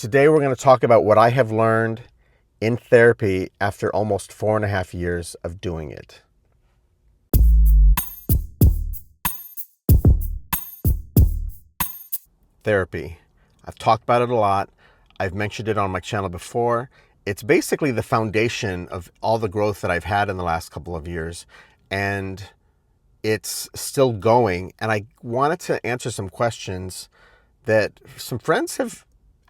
Today we're going to talk about what I have learned in therapy after almost 4.5 years of doing it. Therapy. I've talked about it a lot. I've mentioned it on my channel before. It's basically the foundation of all the growth that I've had in the last couple of years, and it's still going. And I wanted to answer some questions that some friends have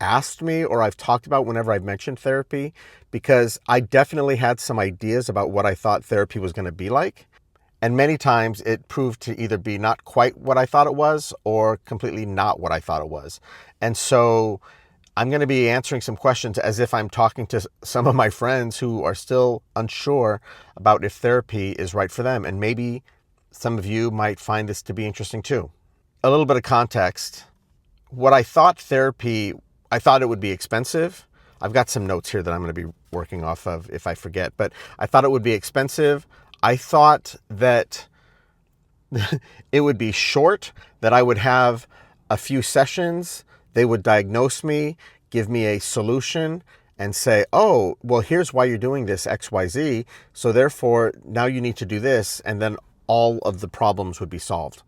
asked me or I've talked about whenever I've mentioned therapy, because I definitely had some ideas about what I thought therapy was going to be like. And many times it proved to either be not quite what I thought it was or completely not what I thought it was. And so I'm going to be answering some questions as if I'm talking to some of my friends who are still unsure about if therapy is right for them. And maybe some of you might find this to be interesting too. A little bit of context. What I thought therapy, I thought it would be expensive. I've got some notes here that I'm going to be working off of if I forget, but I thought it would be expensive. I thought that it would be short, that I would have a few sessions. They would diagnose me, give me a solution, and say, oh, well, here's why you're doing this, XYZ. So therefore, now you need to do this, and then all of the problems would be solved.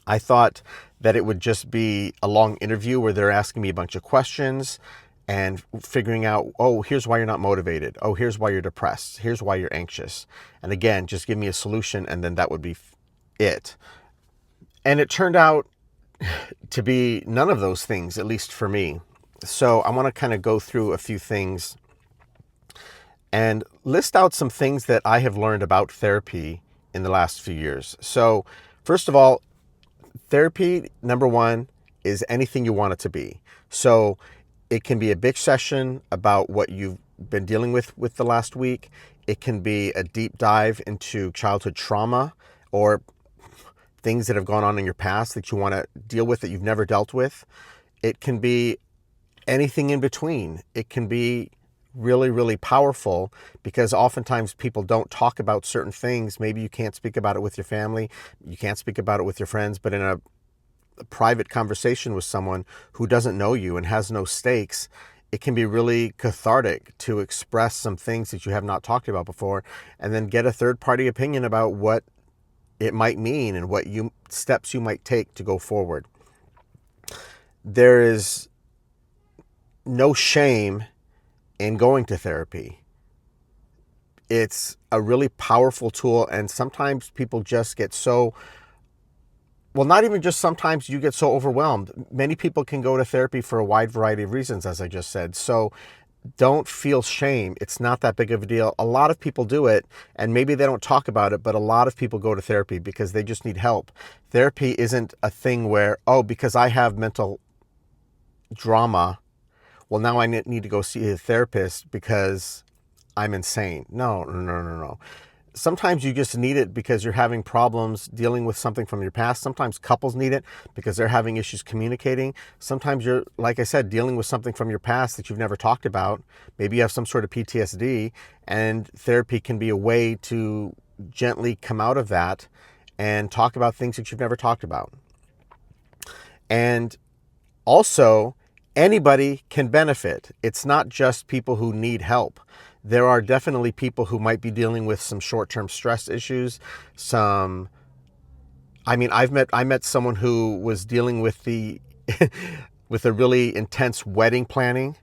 I thought that it would just be a long interview where they're asking me a bunch of questions and figuring out, oh, here's why you're not motivated. Oh, here's why you're depressed. Here's why you're anxious. And again, just give me a solution, and then that would be it. And it turned out to be none of those things, at least for me. So I want to kind of go through a few things and list out some things that I have learned about therapy in the last few years. So first of all, therapy, number one, is anything you want it to be. So it can be a big session about what you've been dealing with the last week. It can be a deep dive into childhood trauma or things that have gone on in your past that you want to deal with that you've never dealt with. It can be anything in between. It can be really, really powerful because oftentimes people don't talk about certain things. Maybe you can't speak about it with your family. You can't speak about it with your friends, but in a private conversation with someone who doesn't know you and has no stakes, it can be really cathartic to express some things that you have not talked about before and then get a third-party opinion about what it might mean and what steps you might take to go forward. There is no shame in going to therapy. It's a really powerful tool, and sometimes people just get so, well, not even just sometimes, you get so overwhelmed. Many people can go to therapy for a wide variety of reasons, as I just said. So don't feel shame. It's not that big of a deal. A lot of people do it, and maybe they don't talk about it, but a lot of people go to therapy because they just need help. Therapy isn't a thing where, oh, because I have mental drama, well, now I need to go see a therapist because I'm insane. No. Sometimes you just need it because you're having problems dealing with something from your past. Sometimes couples need it because they're having issues communicating. Sometimes you're, like I said, dealing with something from your past that you've never talked about. Maybe you have some sort of PTSD, and therapy can be a way to gently come out of that and talk about things that you've never talked about. And also, anybody can benefit. It's not just people who need help. There are definitely people who might be dealing with some short-term stress issues. I met someone who was dealing with with a really intense wedding planning.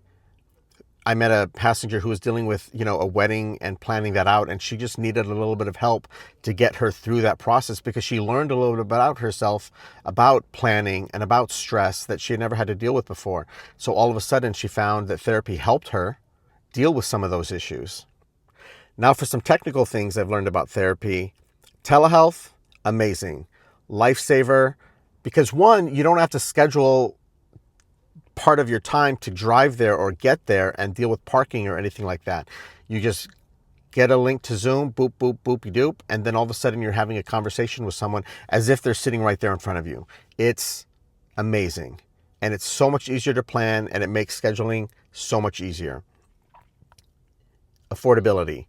I met a passenger who was dealing with, a wedding and planning that out, and she just needed a little bit of help to get her through that process because she learned a little bit about herself, about planning and about stress that she had never had to deal with before. So all of a sudden she found that therapy helped her deal with some of those issues. Now for some technical things I've learned about therapy. Telehealth, amazing. Lifesaver, because one, you don't have to schedule part of your time to drive there or get there and deal with parking or anything like that. You just get a link to Zoom, boop, boop, boopy doop, and then all of a sudden you're having a conversation with someone as if they're sitting right there in front of you. It's amazing. And it's so much easier to plan, and it makes scheduling so much easier. Affordability.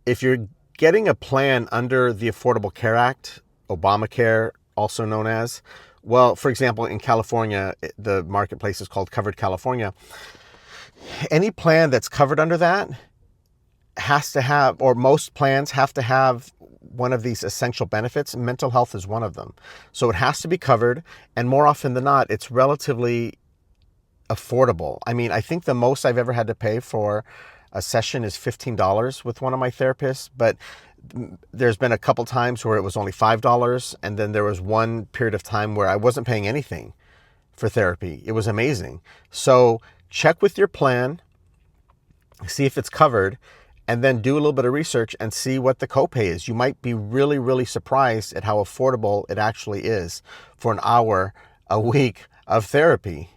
If you're getting a plan under the Affordable Care Act, Obamacare also known as, Well, for example, in California, the marketplace is called Covered California. Any plan that's covered under that has to have, or most plans have to have, one of these essential benefits. Mental health is one of them. So it has to be covered, and more often than not, it's relatively affordable. I mean, I think the most I've ever had to pay for a session is $15 with one of my therapists, but there's been a couple times where it was only $5, and then there was one period of time where I wasn't paying anything for therapy. It was amazing. So check with your plan, see if it's covered, and then do a little bit of research and see what the copay is. You might be really, really surprised at how affordable it actually is for an hour a week of therapy.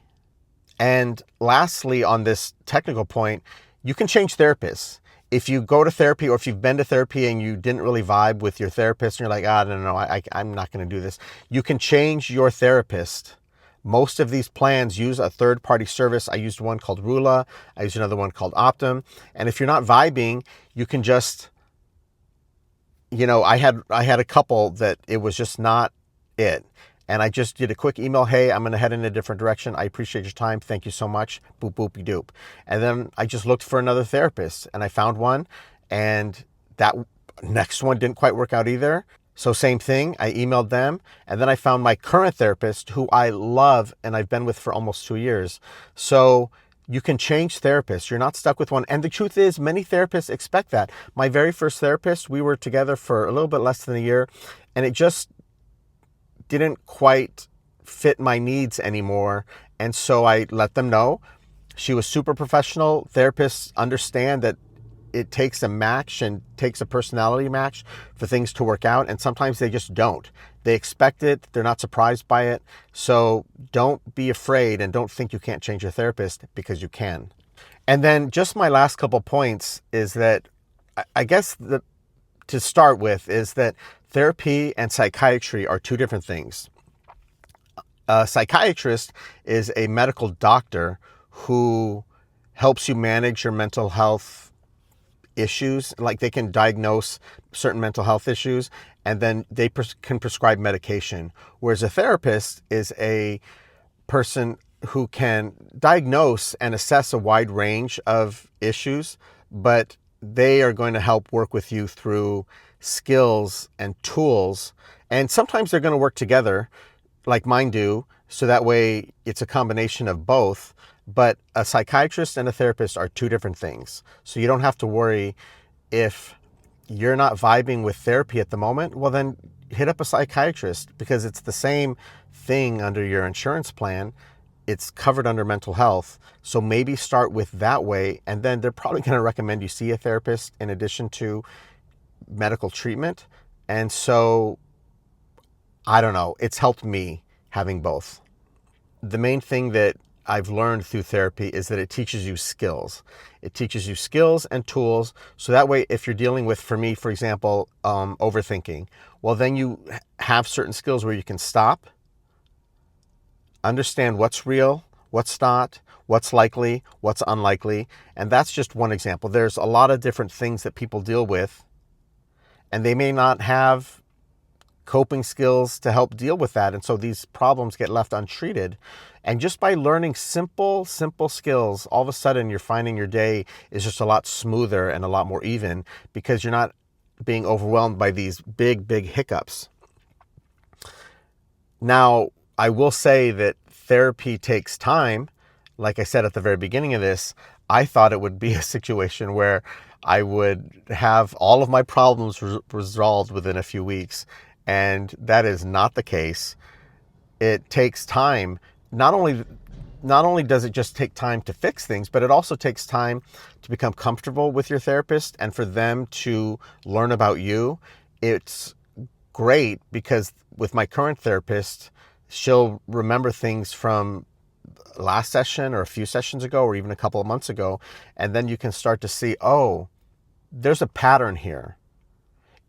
And lastly, on this technical point, you can change therapists. If you go to therapy, or if you've been to therapy and you didn't really vibe with your therapist and you're like, no, I'm not going to do this, you can change your therapist. Most of these plans use a third-party service. I used one called Rula. I used another one called Optum. And if you're not vibing, you can just, I had a couple that it was just not it. And I just did a quick email, hey, I'm going to head in a different direction. I appreciate your time. Thank you so much. Boop, boopy doop. And then I just looked for another therapist, and I found one, and that next one didn't quite work out either. So same thing, I emailed them, and then I found my current therapist, who I love and I've been with for almost 2 years. So you can change therapists. You're not stuck with one. And the truth is, many therapists expect that. My very first therapist, we were together for a little bit less than a year, and it just didn't quite fit my needs anymore. And so I let them know. She was super professional. Therapists understand that it takes a match and takes a personality match for things to work out. And sometimes they just don't. They expect it. They're not surprised by it. So don't be afraid, and don't think you can't change your therapist, because you can. And then just my last couple points is that I guess to start with is that therapy and psychiatry are two different things. A psychiatrist is a medical doctor who helps you manage your mental health issues. Like, they can diagnose certain mental health issues, and then they can prescribe medication. Whereas a therapist is a person who can diagnose and assess a wide range of issues, but they are going to help work with you through skills and tools. And sometimes they're going to work together, like mine do, so that way it's a combination of both. But a psychiatrist and a therapist are two different things. So you don't have to worry if you're not vibing with therapy at the moment. Well, then hit up a psychiatrist, because it's the same thing under your insurance plan. It's covered under mental health. So maybe start with that way, and then they're probably going to recommend you see a therapist in addition to medical treatment. And so, I don't know, it's helped me having both. The main thing that I've learned through therapy is that it teaches you skills. It teaches you skills and tools. So that way, if you're dealing with, for me, for example, overthinking, well, then you have certain skills where you can stop, understand what's real, what's not, what's likely, what's unlikely. And that's just one example. There's a lot of different things that people deal with, and they may not have coping skills to help deal with that. And so these problems get left untreated. And just by learning simple skills, all of a sudden you're finding your day is just a lot smoother and a lot more even, because you're not being overwhelmed by these big hiccups. Now, I will say that therapy takes time. Like I said at the very beginning of this, I thought it would be a situation where I would have all of my problems resolved within a few weeks. And that is not the case. It takes time. Not only does it just take time to fix things, but it also takes time to become comfortable with your therapist and for them to learn about you. It's great because with my current therapist, she'll remember things from last session or a few sessions ago or even a couple of months ago. And then you can start to see, oh, there's a pattern here.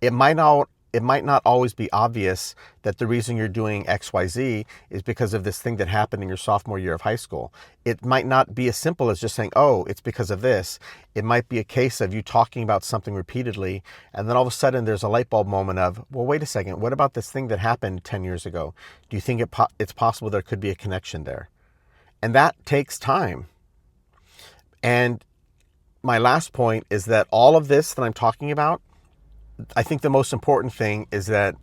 It might not it might not always be obvious that the reason you're doing XYZ is because of this thing that happened in your sophomore year of high school. It might not be as simple as just saying, oh, it's because of this. It might be a case of you talking about something repeatedly, and then all of a sudden there's a light bulb moment of, well, wait a second, what about this thing that happened 10 years ago? Do you think it's possible there could be a connection there? And that takes time. And my last point is that all of this that I'm talking about, I think the most important thing is that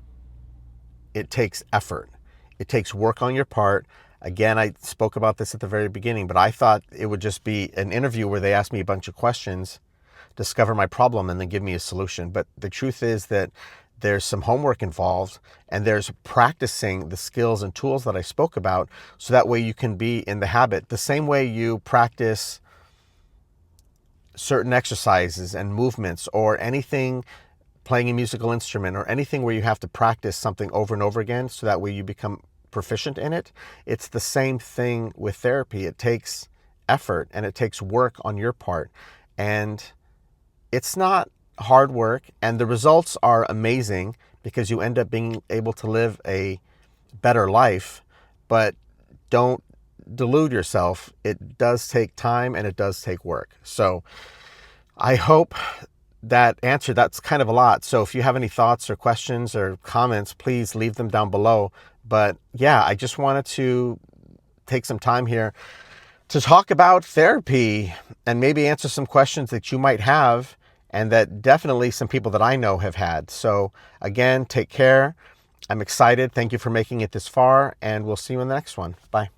it takes effort. It takes work on your part. Again, I spoke about this at the very beginning, but I thought it would just be an interview where they ask me a bunch of questions, discover my problem, and then give me a solution. But the truth is that there's some homework involved, and there's practicing the skills and tools that I spoke about, so that way you can be in the habit. The same way you practice certain exercises and movements or anything, playing a musical instrument or anything where you have to practice something over and over again so that way you become proficient in it. It's the same thing with therapy. It takes effort and it takes work on your part. And it's not hard work, and the results are amazing because you end up being able to live a better life. But don't delude yourself. It does take time and it does take work. So I hope that answer, that's kind of a lot. So if you have any thoughts or questions or comments, please leave them down below. But yeah, I just wanted to take some time here to talk about therapy and maybe answer some questions that you might have and that definitely some people that I know have had. So again, take care. I'm excited. Thank you for making it this far, and we'll see you in the next one. Bye.